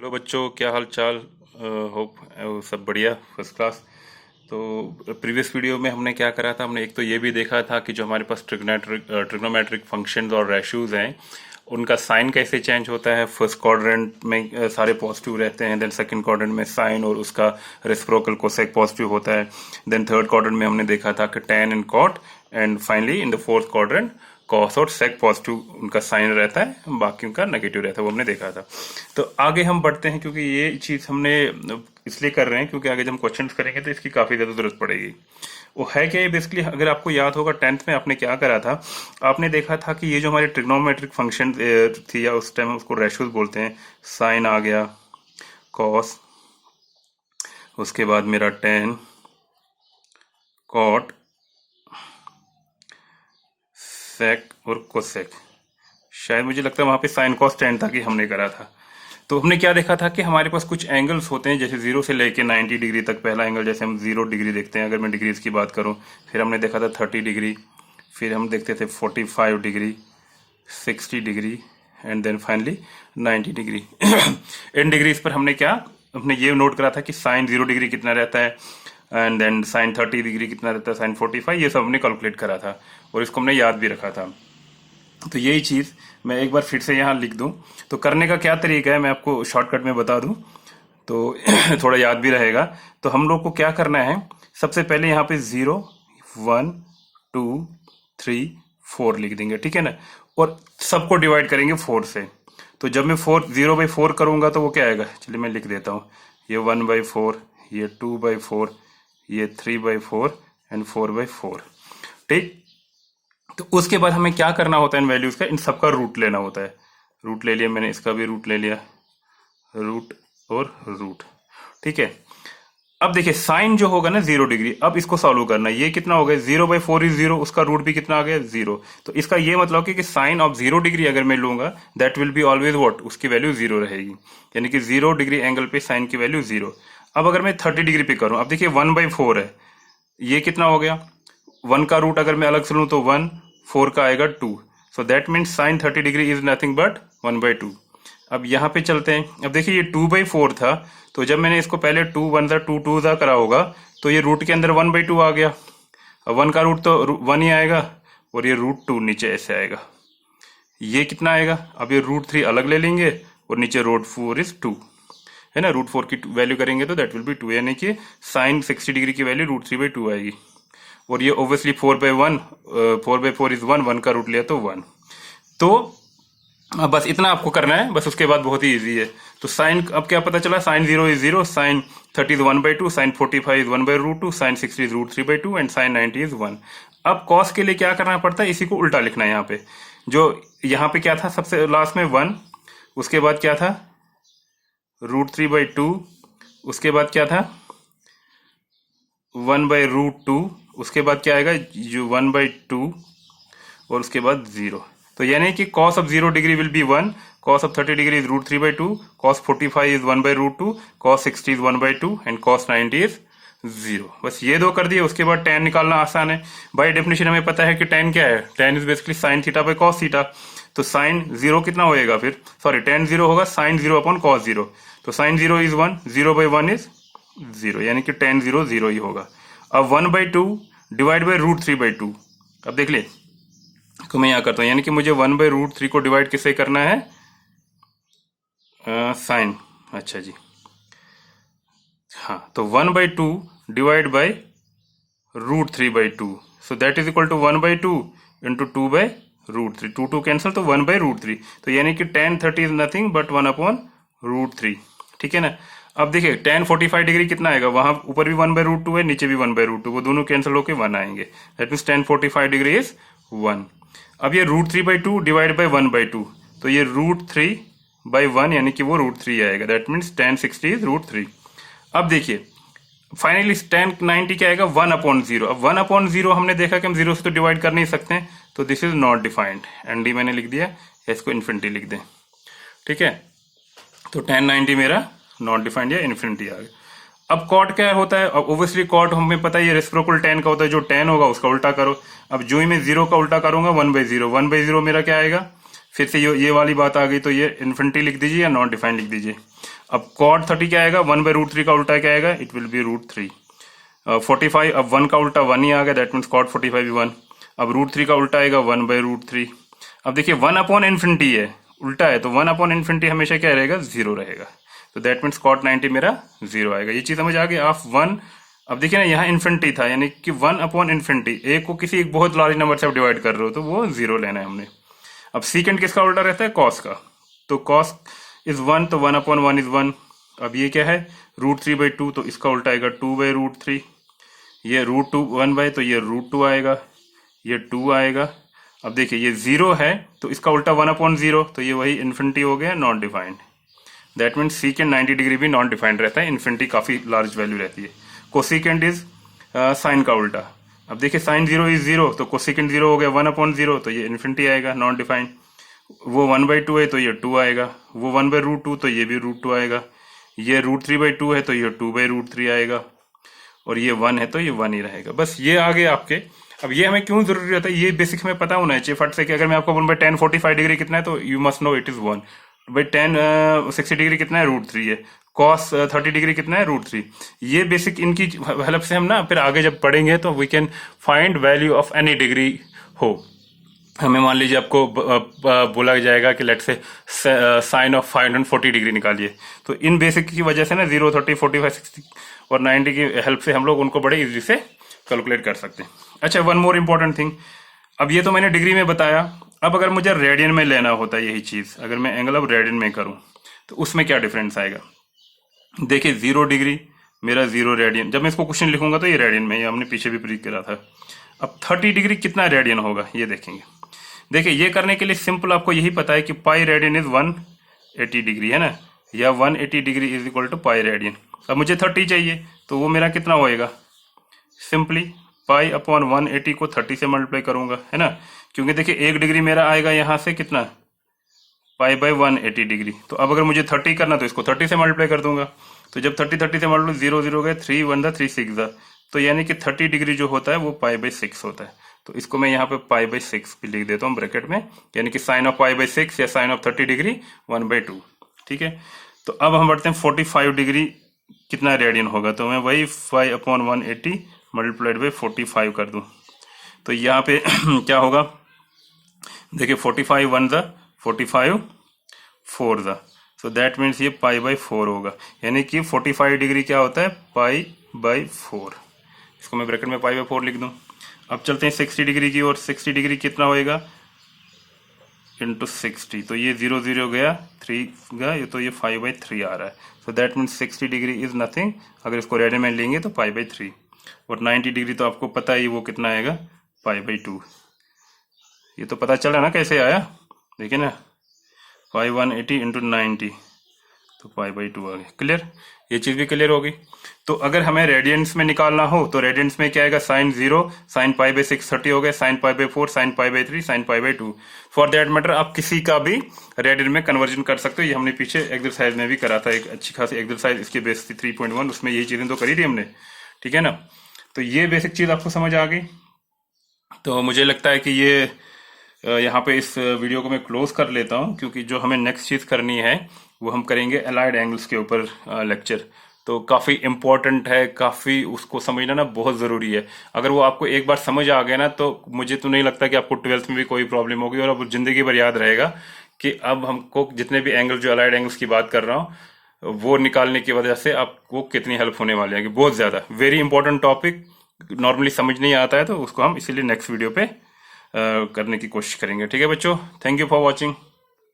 Hello बच्चों, क्या हाल चाल। होप सब बढ़िया, फर्स्ट क्लास। तो प्रीवियस वीडियो में हमने क्या करा था, हमने एक तो ये भी देखा था कि जो हमारे पास ट्रिग्नोमेट्रिक फंक्शंस और रेशियोज हैं उनका साइन कैसे चेंज होता है। फर्स्ट क्वाड्रेंट में सारे पॉजिटिव रहते हैं, देन सेकंड क्वाड्रेंट में साइन और उसका रेसिप्रोकल कोसेक पॉजिटिव होता है। देन थर्ड क्वाड्रेंट में हमने देखा था कि tan and cot, and finally in the fourth quadrant cos और सेक पॉजिटिव उनका साइन रहता है, बाकी उनका नेगेटिव रहता है, वो हमने देखा था। तो आगे हम बढ़ते हैं, क्योंकि ये चीज हमने इसलिए कर रहे हैं क्योंकि आगे जब हम क्वेश्चंस करेंगे तो इसकी काफी ज्यादा जरूरत पड़ेगी। वो है क्या, ये बेसिकली अगर आपको याद होगा 10th में आपने क्या करा था, आपने देखा था कि ये जो हमारे ट्रिग्नोमेट्रिक फंक्शन थी, या उस टाइम उसको रेशियोज बोलते हैं। साइन आ गया, कॉस, उसके बाद मेरा टेन, कॉट, सेक और कोसेक। शायद मुझे लगता है वहां पे साइन कॉस टेन था कि हमने करा था। तो हमने क्या देखा था कि हमारे पास कुछ एंगल्स होते हैं, जैसे 0 से लेके 90 डिग्री तक। पहला एंगल जैसे हम 0 डिग्री देखते हैं, अगर मैं डिग्रीज की बात करूं। फिर हमने देखा था 30 डिग्री, फिर हम देखते थे 45 degree, 60 degree, and then finally 90 degree. इन डिग्रीज पर हमने ये नोट करा था कि साइन 0 डिग्री कितना रहता है, एंड देन साइन 30 डिग्री कितना रहता है, साइन 45, ये सब हमने कैलकुलेट करा था और इसको हमने याद भी रखा था। तो यही चीज मैं एक बार फिर से यहाँ लिख दूं। तो करने का क्या तरीका है मैं आपको शॉर्टकट में बता दूं, तो थोड़ा याद भी रहेगा। तो हम लोग को क्या करना है, सबसे पहले यहाँ पे 0, 1, 2, 3, 4 लिख देंगे, ठीक है ना। और सबको डिवाइड करेंगे 4 से। तो जब मैं 0/4 करूंगा तो वो क्या आएगा, चलिए मैं लिख देता हूँ। ये 1/4, ये 2/4, ये 3/4 एंड 4/4, ठीक। तो उसके बाद हमें क्या करना होता है, इन वैल्यूज का, इन सबका रूट लेना होता है। रूट ले लिया मैंने, इसका भी रूट ले लिया, रूट और रूट, ठीक है। अब देखिए साइन जो होगा ना 0 डिग्री, अब इसको सॉल्व करना है। ये कितना हो गया, 0/4 इज 0, उसका रूट भी कितना आ गया, 0। तो इसका ये मतलब कि साइन ऑफ 0 डिग्री अगर मैं लूंगा, that will be always what, उसकी वैल्यू 0 रहेगी। यानी कि 0 डिग्री एंगल पे साइन की वैल्यू 0। अब अगर मैं 30 डिग्री पे करूं, अब देखिए 1/4 है, ये कितना हो गया, 1 का रूट अगर मैं अलग से लूं तो 1, 4 का आएगा 2। So that means sign 30 degree is nothing but 1/2। अब यहाँ पे चलते हैं। अब देखिए ये 2/4 था, तो जब मैंने इसको पहले 2 1 2 2 करा होगा, तो ये रूट के अंदर 1/2 आ गया। अब 1 का रूट तो 1 ही आएगा, और ये √2 नीचे ऐसे आएगा। ये कितना आएगा, अब ये √3 अलग ले लेंगे, और नीचे √4 इज 2 है ना। √4 की वैल्यू करेंगे तो दैट विल बी 2, यानी कि साइन 60 डिग्री की वैल्यू √3/2 आएगी। और ये ऑब्वियसली 4/1, 4/4 इज 1, 1 का रूट लिया तो 1। तो अब बस इतना आपको करना है, बस उसके बाद बहुत ही इजी है। तो साइन, अब क्या पता चला, sine 0 is 0, sine 30 is 1/2, sine 45 is 1/√2, sine 60 is √3/2 and sine 90 is 1। अब कॉस के लिए क्या करना पड़ता है, इसी को उल्टा लिखना है। यहाँ पे जो यहाँ पे क्या था, सबसे लास्ट में 1, उसके बाद क्या था √3/2, उसके बाद क्या था 1/√2, उसके बाद क्या आएगा जो 1/2, और उसके बाद 0। तो यानी कि cos of 0 degree will be 1, cos of 30 degree is √3/2, cos 45 is 1/√2, cos 60 is 1/2 and cos 90 is 0। बस ये दो कर दिए। उसके बाद tan निकालना आसान है। बाय डेफिनेशन हमें पता है कि tan क्या है, tan is basically sine theta by cos theta. तो साइन 0 कितना होएगा फिर, सॉरी tan 0 होगा साइन 0 अपॉन cos 0। तो साइन 0 इज 1, 0/1 इज 0, यानी कि tan 0 0 ही होगा। अब 1/2 डिवाइड बाय √3/2। अब देख ले, तो मैं यहाँ करता हूँ, यानी कि मुझे 1/√3 को डिवाइड किससे करना है, साइन, अच्छा जी, हाँ। तो 1/2 divide by √3/2, so that is equal to 1/2 into 2/√3, 2 cancel, तो 1/√3। तो यानी कि tan 30 इज नथिंग बट 1/√3, ठीक है ना। अब देखिए tan 45 डिग्री कितना आएगा, वहां ऊपर भी 1/√2 है, नीचे भी 1/√2, वो दोनों कैंसिल होके 1 आएंगे। That means tan 45 degree is 1। अब ये √3/2 डिवाइड बाय 1/2, तो ये √3/1 यानी कि वो √3 आएगा। That means tan 60 is √3। अब देखिए फाइनली tan 90 क्या आएगा, 1/0। अब 1/0 हमने देखा कि हम 0 से तो डिवाइड कर नहीं सकते, तो this is not defined, and D मैंने लिख दिया, इसको इन्फिनिटी लिख दें, ठीक है। तो tan 90 मेरा नॉट डिफाइंड या इन्फिनिटी आ गया। अब कॉट क्या होता है, अब ओब्वियसली कॉट हमें पता है ये रेसिप्रोकल tan का होता है, जो tan होगा उसका उल्टा करो। अब जो ही मैं 0 का उल्टा करूंगा 1/0, 1/0 मेरा क्या आएगा, फिर से ये वाली बात आ गई, तो ये इन्फिनिटी लिख दीजिए या नॉट डिफाइंड लिख दीजिए। अब cot 30 क्या आएगा, 1/√3 का उल्टा क्या आएगा, इट विल बी √3। 45, अब 1 का उल्टा 1 ही आ गया, दैट मीन्स cot 45 भी 1। अब √3 का उल्टा आएगा 1/√3। अब देखिए 1/∞ है, उल्टा है, तो 1/∞ हमेशा क्या रहेगा, 0 रहेगा। तो दैट मीन्स cot 90 मेरा 0 आएगा। ये चीज समझ आ गई। आप 1, अब देखिए ना यहाँ इन्फिनिटी था, यानी कि 1/∞, एक को किसी एक बहुत लार्ज नंबर से आप डिवाइड कर रहे हो तो वो 0 लेना है हमने। अब सीकेंड किसका उल्टा रहता है, cos का, तो cos इज 1, तो 1/1 इज 1। अब ये क्या है, √3/2, तो इसका उल्टा आएगा 2/√3। ये √2 1/, तो ये √2 आएगा, ये 2 आएगा। अब देखिए ये 0 है, तो इसका उल्टा 1/0, तो ये वही इन्फिनिटी हो गया, non defined. That means सीकेंड 90 degree भी नॉन डिफाइंड रहता है, इन्फिनिटी काफी लार्ज वैल्यू रहती है। कोसिकेंड इज साइन का उल्टा। अब देखिए साइन 0 इज 0, तो कोसिकेंड 0 हो गया 1/0, तो ये इन्फिनिटी आएगा, नॉन डिफाइंड। वो 1/2 है तो ये 2 आएगा, वो 1/√2 तो ये भी √2 आएगा, ये √3/2 है तो ये 2/√3 आएगा, और ये 1 है तो ये 1 ही रहेगा। बस ये आ गए आपके। अब ये हमें क्यों जरूरी रहता है, ये बेसिक हमें पता होना चाहिए फट से कि अगर मैं आपको बोलूं 10 45 डिग्री कितना है, तो you must know it is 1। भाई 10 60 डिग्री कितना है, √3 है। cos 30 डिग्री कितना है, √3। ये बेसिक इनकी हेल्प से हम ना फिर आगे जब पढ़ेंगे तो we can find value of any degree हो। हमें मान लीजिए आपको बोला जाएगा कि लेट से साइन ऑफ 540 डिग्री निकालिए, तो इन बेसिक की वजह से ना 0 30 45 60 और 90 की हेल्प से हम लोग उनको बड़े इजी से कैलकुलेट कर सकते हैं। अच्छा, वन मोर इम्पोर्टेंट थिंग, अब ये तो मैंने डिग्री में बताया, अब अगर मुझे रेडियन में लेना होता है यही चीज, अगर मैं एंगल अब रेडियन में करूं तो उसमें क्या डिफरेंस आएगा। देखिए 0 डिग्री मेरा 0 रेडियन, जब मैं इसको क्वेश्चन लिखूंगा तो ये रेडियन में, ये हमने पीछे भी प्रूव करा था। अब 30 डिग्री कितना रेडियन होगा ये देखेंगे। देखिए ये करने के लिए सिंपल आपको यही पता है कि पाई रेडियन इज 180 डिग्री है ना, या 180 degree is equal to pi radian. अब मुझे 30 चाहिए, तो वो मेरा कितना होएगा, सिंपली पाई अपॉन 180 को 30 से मल्टीप्लाई करूंगा, है ना, क्योंकि देखिए 1 डिग्री मेरा आएगा यहाँ से कितना, पाई बाई 180 डिग्री। तो अब अगर मुझे 30 करना तो इसको 30 से मल्टीप्लाई कर दूंगा, तो जब 30 से मल्टीप्लाई 0 0 गए, 3 1 3 6, तो यानी कि 30 डिग्री जो होता है वो पाई बाई 6 होता है। तो इसको मैं यहाँ पे पाई बाई 6 भी लिख देता हूँ ब्रैकेट में, यानी कि साइन ऑफ पाई बाई 6 या साइन ऑफ 30 डिग्री 1/2। ठीक है, तो अब हम बढ़ते हैं 45 डिग्री कितना रेडियन होगा, तो मैं वही 5/180 मल्टीप्लाइड बाई 45 कर दूं, तो यहाँ पे क्या होगा, देखिए 45 1 ज़ा 45 4 ज़ा, सो दैट मीन्स ये पाई बाई 4 होगा, यानी कि 45 डिग्री क्या होता है, पाई बाई 4। इसको मैं ब्रैकेट में पाई बाई 4 लिख दूं। अब चलते हैं 60 डिग्री की ओर। 60 डिग्री कितना होएगा, इंटू 60, तो ये 0 0 गया, 3 गया, तो ये 5/3 आ रहा है। So that means 60 degree is nothing, अगर इसको रेडियन में लेंगे तो पाई/3। और 90 डिग्री तो आपको पता ही वो कितना आएगा, पाई/2। ये तो पता चला ना कैसे आया, देखिए ना, 5/180 इंटू 90, तो पाई/2 आ गया। क्लियर, ये चीज भी क्लियर होगी। तो अगर हमें रेडियंस में निकालना हो तो रेडियंस में क्या आएगा, साइन 0, साइन पाई/6 30 हो गया, साइन पाई/4, साइन पाई/3, साइन पाई/2। फॉर दैट मैटर आप किसी का भी रेडियन में कन्वर्जन कर सकते हो। ये हमने पीछे एक्सरसाइज में भी करा था, एक अच्छी खासी एक्सरसाइज इसकी बेस थी 3.1, उसमें यही चीजें तो करी थी हमने। ठीक है ना, तो ये बेसिक चीज आपको समझ आ गई। तो मुझे लगता है कि ये यहाँ पे इस वीडियो को मैं क्लोज कर लेता हूँ, क्योंकि जो हमें नेक्स्ट चीज करनी है वो हम करेंगे अलाइड एंगल्स के ऊपर लेक्चर। तो काफी इंपॉर्टेंट है, काफी उसको समझना ना बहुत जरूरी है। अगर वो आपको एक बार समझ आ गया ना, तो मुझे तो नहीं लगता कि आपको 12th में भी कोई प्रॉब्लम होगी, और अब जिंदगी भर याद रहेगा कि अब हमको जितने भी एंगल, जो अलाइड एंगल्स की बात कर रहा हूँ, वो निकालने की वजह से आपको कितनी हेल्प होने वाली है, बहुत ज्यादा। वेरी इंपॉर्टेंट टॉपिक, नॉर्मली समझ नहीं आता है, तो उसको हम इसीलिए नेक्स्ट वीडियो पे करने की कोशिश करेंगे। ठीक है बच्चों, थैंक यू फॉर वॉचिंग।